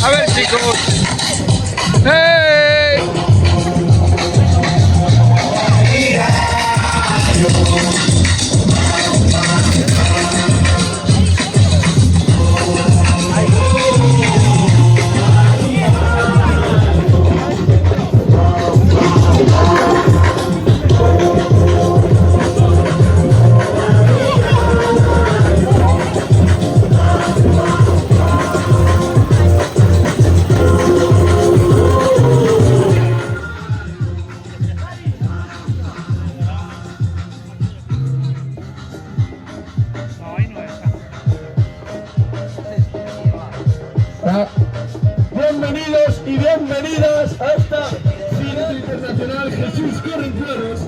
A ver, chicos. ¡Hey! Ya. Bienvenidos y bienvenidas a esta final internacional Jesús Correnzuelos.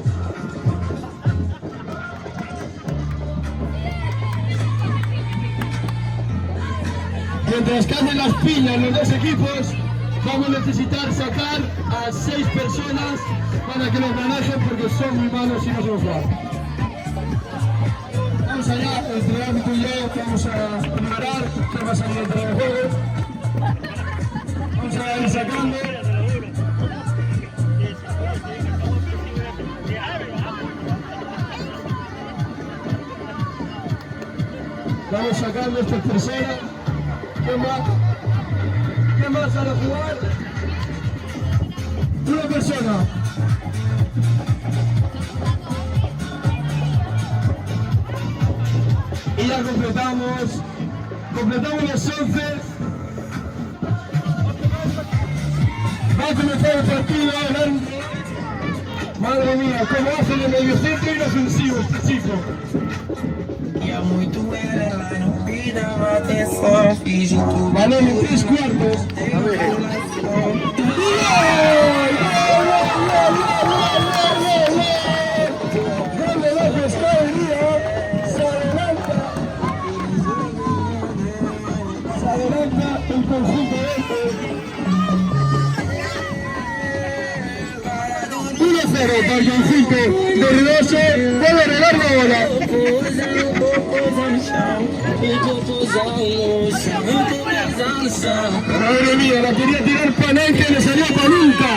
Mientras que hacen las piñas los dos equipos, vamos a necesitar sacar a 6 personas para que los manejen porque son muy malos y no se los jugar. Vamos allá, entre el árbitro y yo vamos a enumerar qué va a salir dentro del juego. Vamos a ir sacando. Vamos sacando estas personas. ¿Quién va? ¿Quién va a jugar? Una persona. Y ya completamos los 11. Va a comenzar el partido. Madre mía, cómo hacen el medio centro y ofensivo este chico. Balón en 3 cuartos. A ver. Se adelanta el conjunto este. 1-0 para el conjunto de Ruidoso. Puede regar la bola. Madre mía, la quería tirar Panenque y le salió para nunca.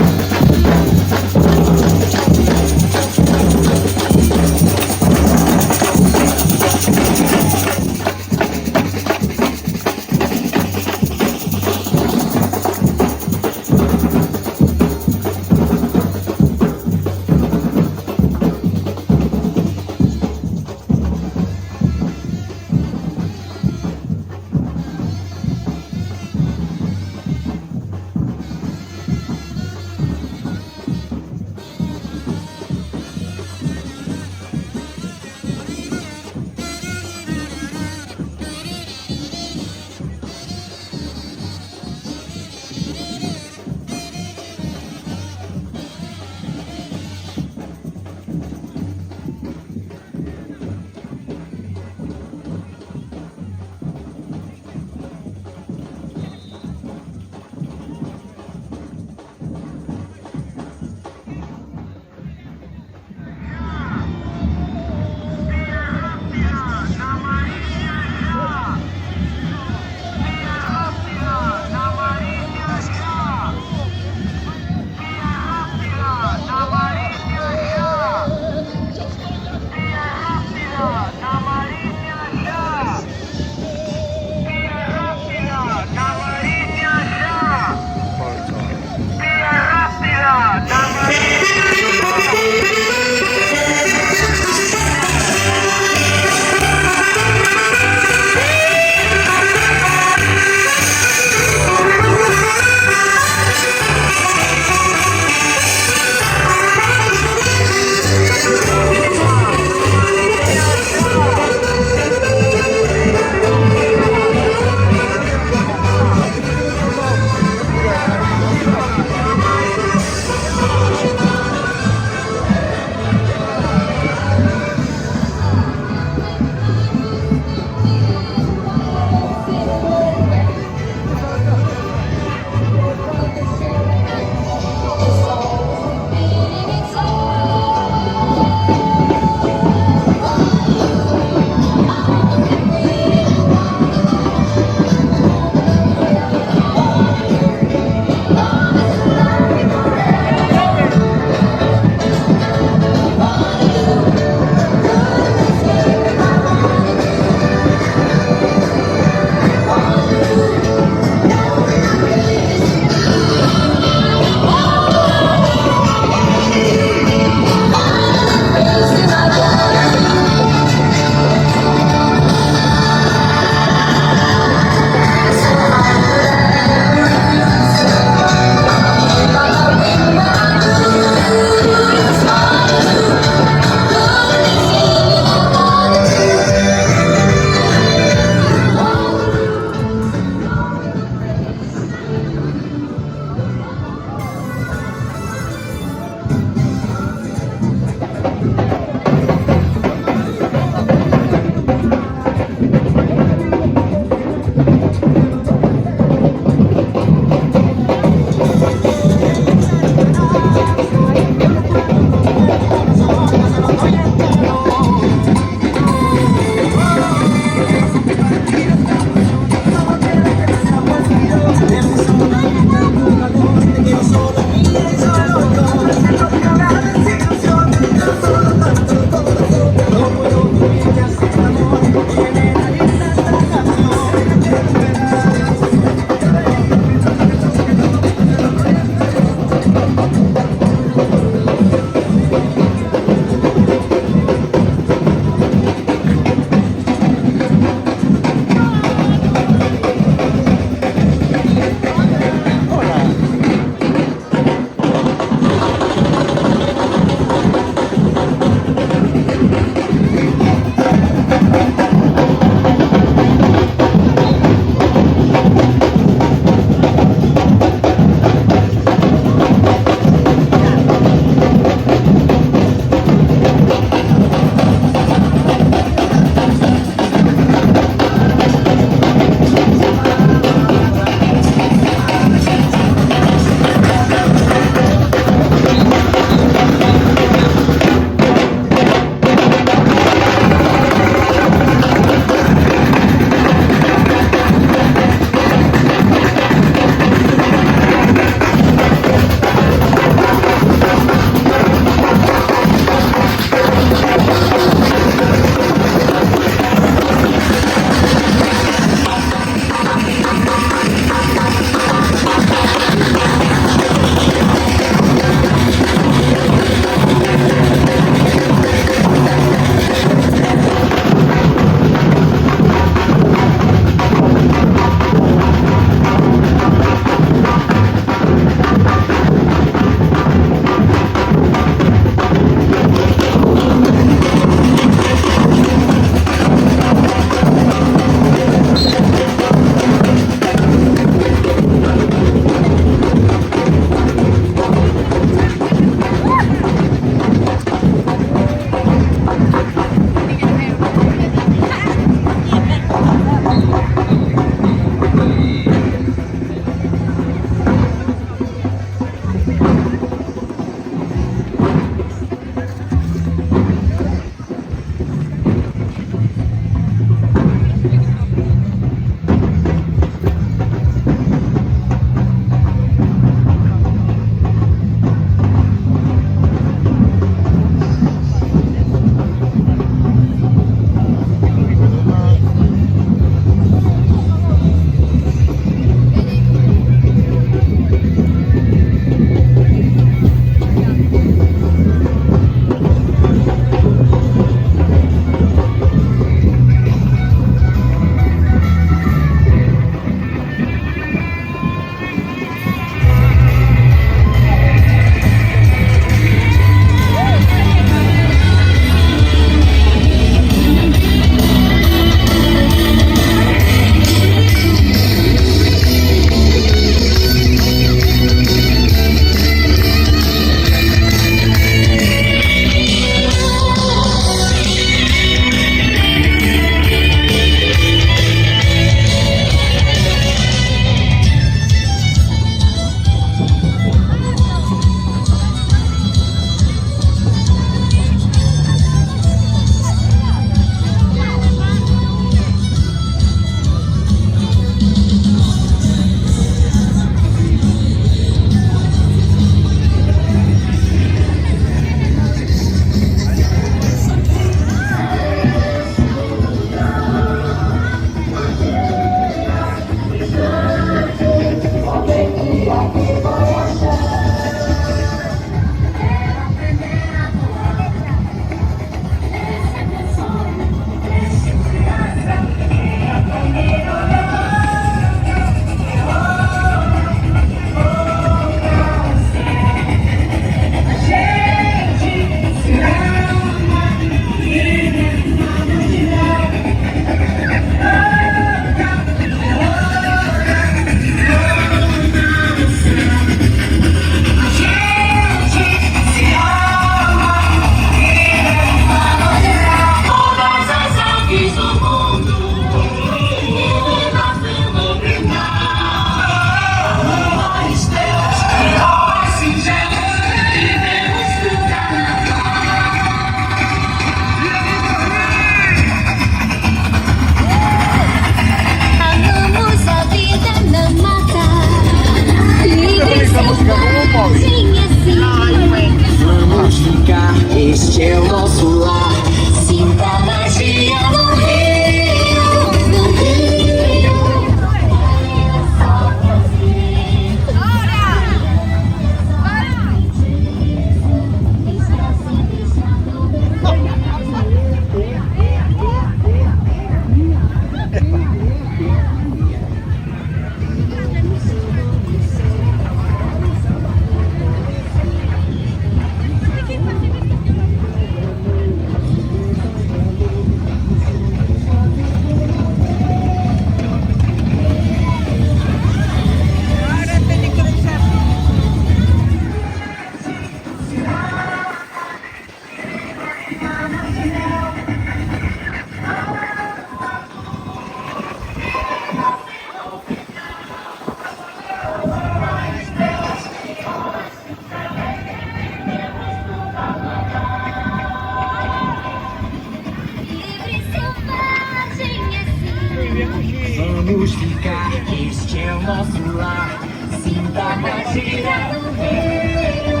fica, este é o nosso lar. Sinta a batida do rio,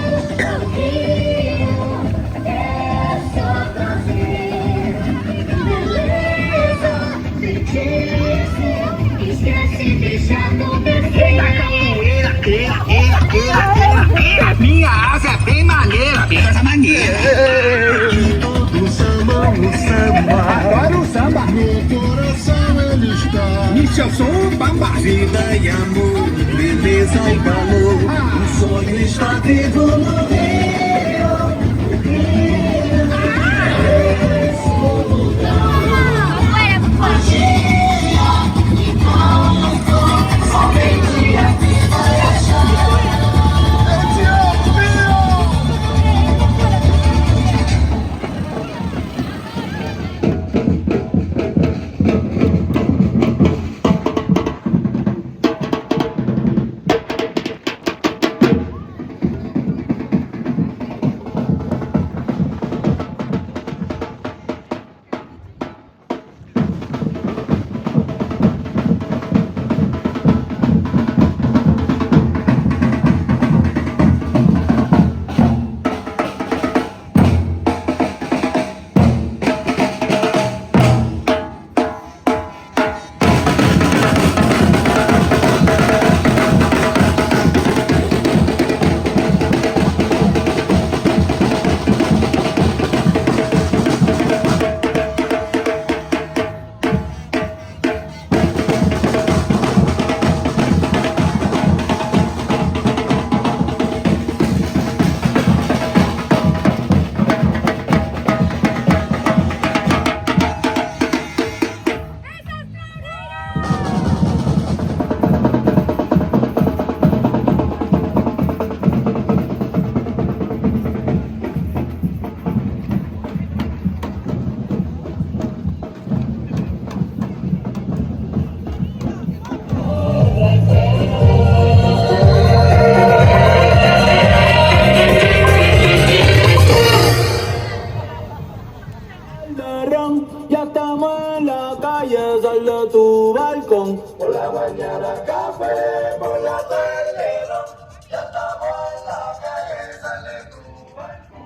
é só prazer. Beleza, feitiço, esquece, deixa acontecer. Da capoeira, minha asa é bem maneira, bem coisa maneira. Todo samba no samba. Agora o samba No coração ele está. Isso eu sou um bamba. Vida e amor, beleza e valor. O sonho está vivo no Rio. Somente a vida e a chama. Ya estamos en la calle, sal de tu balcón. Por la mañana café, por la tarde ron. Ya estamos en la calle, sale tu balcón.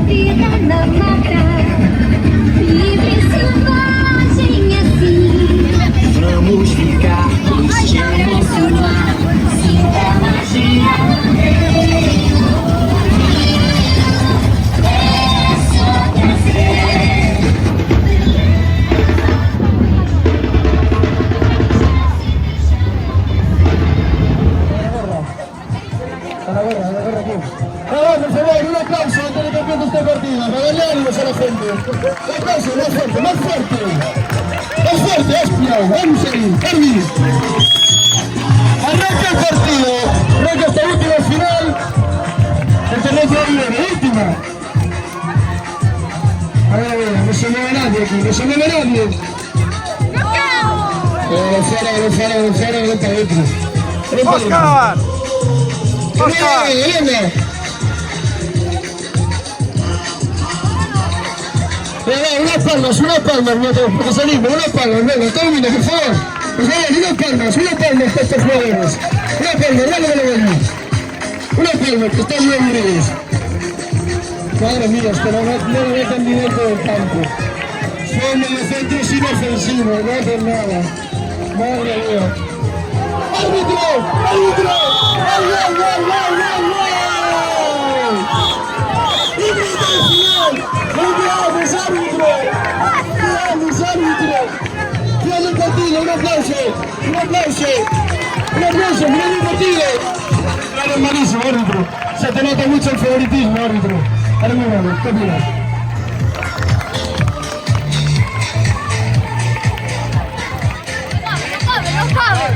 vida na mata, livre e selvagem assim. Vamos ficar, este é nosso lar. Sinta a magia. Por favor, un aplauso antes de que empiece este partido, para darle ánimos a la gente. Un aplauso, más fuerte, más fuerte. Más fuerte, Espia, vamos ahí, Harvey. Arranca el partido, arranca esta última final. El torneo todavía, la última. A ver, no se mueve nadie aquí, no se mueve nadie. Fuera, ven para adentro. Oscar! Oscar! Elena. Unas palmas, porque salimos, unas palmas, venga, todo el mundo, por favor. Por favor, unas palmas para estos jugadores. Una palma, una palma, que están bien unidos. Madre mía, es que no meten ni dentro del campo. Son mediocentros inofensivos, no hacen nada. Madre mía. ¡Árbitro! ¡Árbitro! ¡Gol! ¡Vamos, árbitro! ¡Vamos, árbitro! ¡Mira el partido! ¡Un aplauso! ¡Un aplauso! ¡Un aplauso! ¡Mira el partido! Claro, malísimo, árbitro. Se te nota mucho el favoritismo, árbitro. Hermano, ¿qué opinas? No cabe.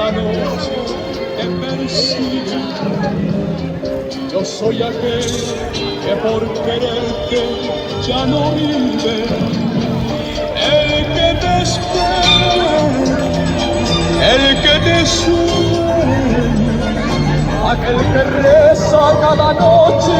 la noche te persigue. Yo soy aquel que por quererte ya no vive, el que te espera, el que te sueña, aquel que reza cada noche.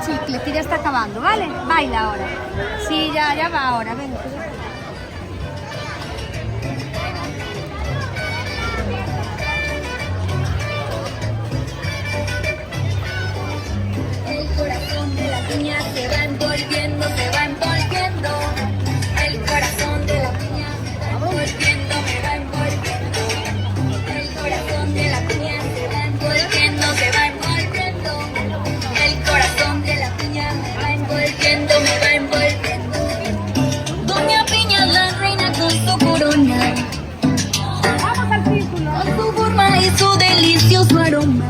chicle, que ya está acabando, ¿vale? Baila ahora. Sí, ya va ahora, venga. El corazón de la piña se va envolviendo, se va envolviendo. El corazón de la piña se va envolviendo, me va envolviendo. El corazón de la piña se va envolviendo, se va envolviendo. El corazón de la piña me va envolviendo, me va envolviendo. Doña Piña la reina con su corona, Vamos al círculo. con su forma y su delicioso aroma.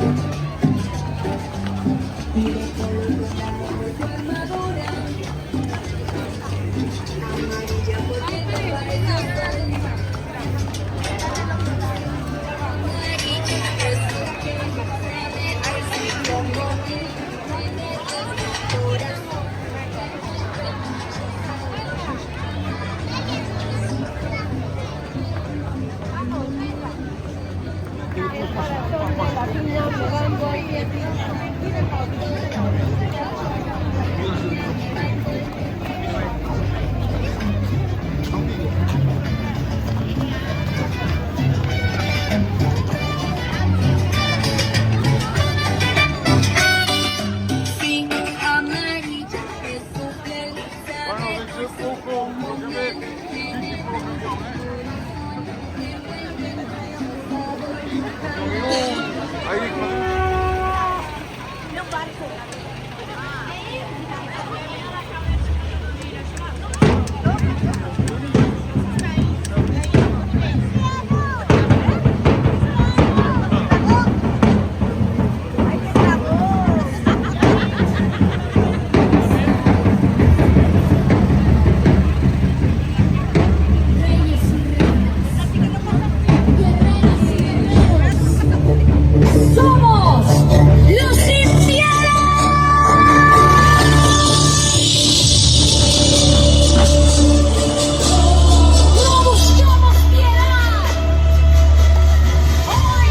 Sí, amarilla es su piel, sabe como miel. ¡Somos los infieles! ¡No buscamos piedad! Hoy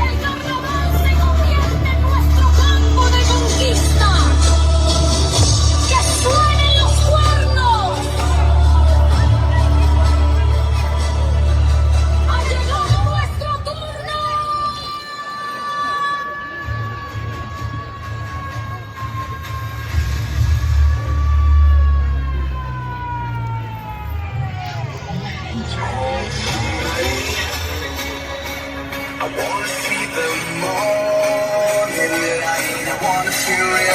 el carnaval se convierte en nuestro campo de conquista. ¡Que suenen los cuernos! ¡Ha llegado nuestro turno! I wanna see the morning light. I wanna feel it.